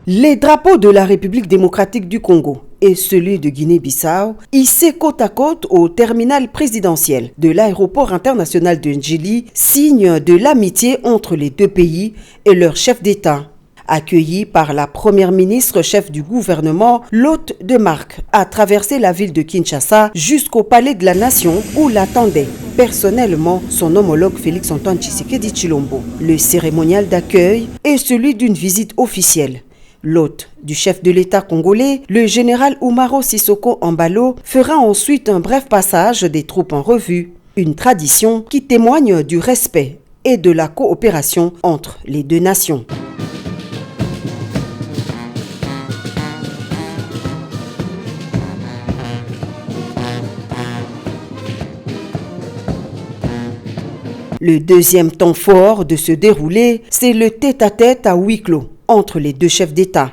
Les drapeaux de la République démocratique du Congo et celui de Guinée-Bissau, hissés côte à côte au terminal présidentiel de l'aéroport international de Njili, signe de l'amitié entre les deux pays et leurs chefs d'État. Accueilli par la première ministre chef du gouvernement, l'hôte de marque a traversé la ville de Kinshasa jusqu'au palais de la Nation où l'attendait personnellement son homologue Félix-Antoine Tshisekedi Tshilombo. Le cérémonial d'accueil est celui d'une visite officielle. L'hôte du chef de l'État congolais, le général Oumaro Sissoko Embalo, fera ensuite un bref passage des troupes en revue, une tradition qui témoigne du respect et de la coopération entre les deux nations. Le deuxième temps fort de se dérouler, c'est le tête-à-tête à huis clos entre les deux chefs d'État.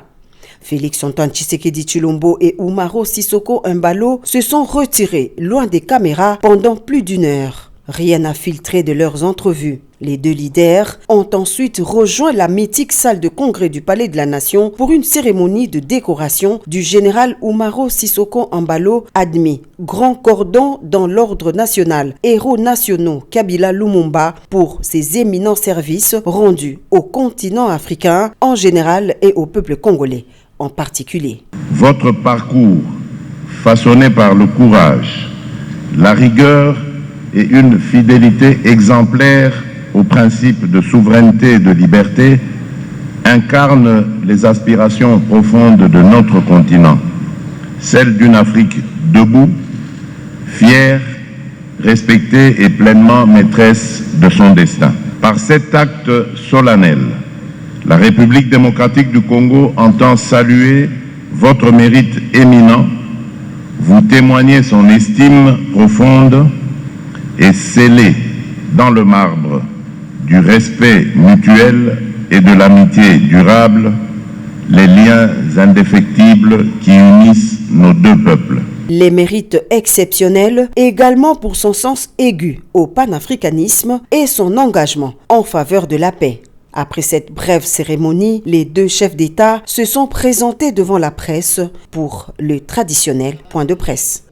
Félix-Antoine Tshisekedi Tshilombo et Oumaro Sissoko Embalo se sont retirés loin des caméras pendant plus d'une heure. Rien n'a filtré de leurs entrevues. Les deux leaders ont ensuite rejoint la mythique salle de congrès du Palais de la Nation pour une cérémonie de décoration du général Oumaro Sissoko Embalo, admis grand cordon dans l'ordre national, héros nationaux Kabila Lumumba pour ses éminents services rendus au continent africain en général et au peuple congolais en particulier. Votre parcours, façonné par le courage, la rigueur et une fidélité exemplaire aux principes de souveraineté et de liberté, incarne les aspirations profondes de notre continent, celle d'une Afrique debout, fière, respectée et pleinement maîtresse de son destin. Par cet acte solennel, la République démocratique du Congo entend saluer votre mérite éminent, vous témoigner son estime profonde et sceller dans le marbre du respect mutuel et de l'amitié durable les liens indéfectibles qui unissent nos deux peuples. Les mérites exceptionnels également pour son sens aigu au panafricanisme et son engagement en faveur de la paix. Après cette brève cérémonie, les deux chefs d'État se sont présentés devant la presse pour le traditionnel point de presse.